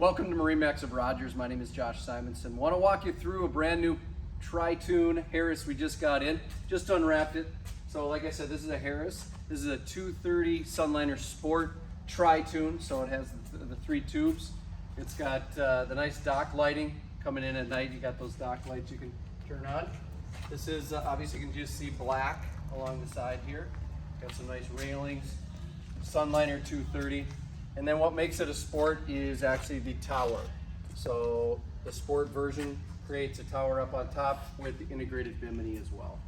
Welcome to MarineMax of Rogers. My name is Josh Simonson. Want to walk you through a brand new Tri-Toon Harris we just got in. Just unwrapped it. So like I said, this is a Harris. This is a 230 Sunliner Sport Tri-Toon. So it has the three tubes. It's got the nice dock lighting coming in at night. You got those dock lights you can turn on. This is obviously you can just see black along the side here. Got some nice railings. Sunliner 230. And then what makes it a sport is actually the tower. So the sport version creates a tower up on top with the integrated bimini as well.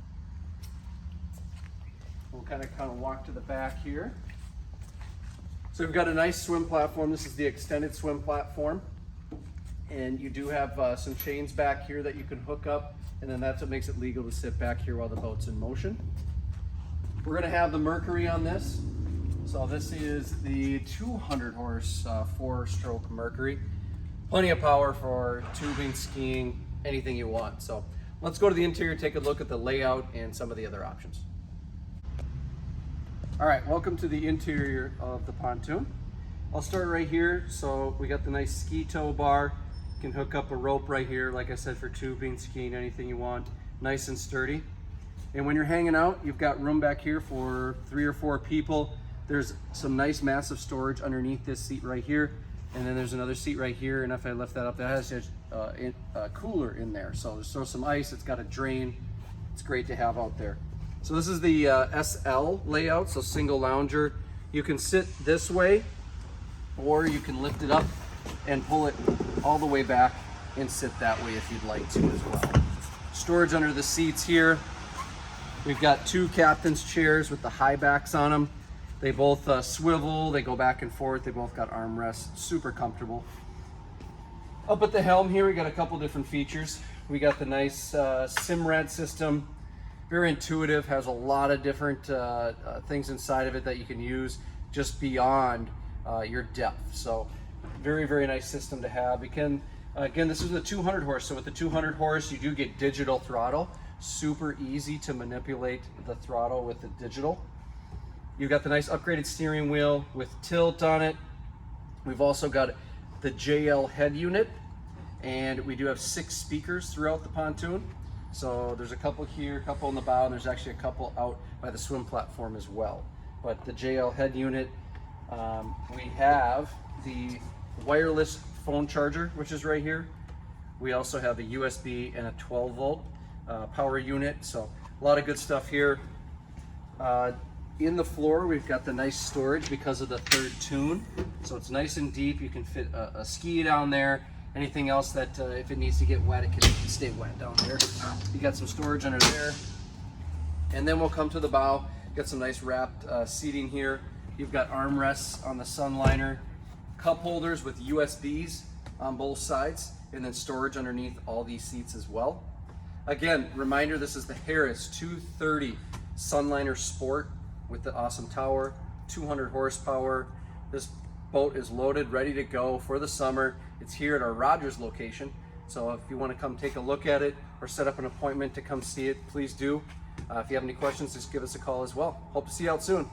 We'll kind of walk to the back here. So we've got a nice swim platform. This is the extended swim platform. And you do have some chains back here that you can hook up, and then that's what makes it legal to sit back here while the boat's in motion. We're gonna have the Mercury on this. So this is the 200 horse 4-stroke Mercury. Plenty of power for tubing, skiing, anything you want. So let's go to the interior, take a look at the layout and some of the other options. All right, welcome to the interior of the pontoon. I'll start right here. So we got the nice ski tow bar. You can hook up a rope right here, like I said, for tubing, skiing, anything you want. Nice and sturdy. And when you're hanging out, you've got room back here for 3 or 4 people. There's some nice massive storage underneath this seat right here. And then there's another seat right here. And if I lift that up, that has a cooler in there. So just throw some ice, it's got a drain. It's great to have out there. So this is the SL layout, so single lounger. You can sit this way, or you can lift it up and pull it all the way back and sit that way if you'd like to as well. Storage under the seats here. We've got 2 captain's chairs with the high backs on them. They both swivel, they go back and forth, they both got armrests, super comfortable. Up at the helm here, we got a couple different features. We got the nice Simrad system, very intuitive, has a lot of different things inside of it that you can use just beyond your depth. So very, very nice system to have. You can, again, this is the 200 horse, so with the 200 horse, you do get digital throttle. Super easy to manipulate the throttle with the digital. You've got the nice upgraded steering wheel with tilt on it. We've also got the JL head unit, and we do have 6 speakers throughout the pontoon. So there's a couple here, a couple in the bow, and there's actually a couple out by the swim platform as well. But the JL head unit, we have the wireless phone charger, which is right here. We also have a USB and a 12 volt power unit. So a lot of good stuff here. In the floor, we've got the nice storage because of the 3rd tune. So it's nice and deep. You can fit a ski down there. Anything else that if it needs to get wet, it can stay wet down there. You got some storage under there. And then we'll come to the bow. Got some nice wrapped seating here. You've got armrests on the Sunliner, cup holders with USBs on both sides, and then storage underneath all these seats as well. Again, reminder, this is the Harris 230 Sunliner Sport with the awesome tower, 200 horsepower. This boat is loaded, ready to go for the summer. It's here at our Rogers location. So if you want to come take a look at it or set up an appointment to come see it, please do. If you have any questions, just give us a call as well. Hope to see you out soon.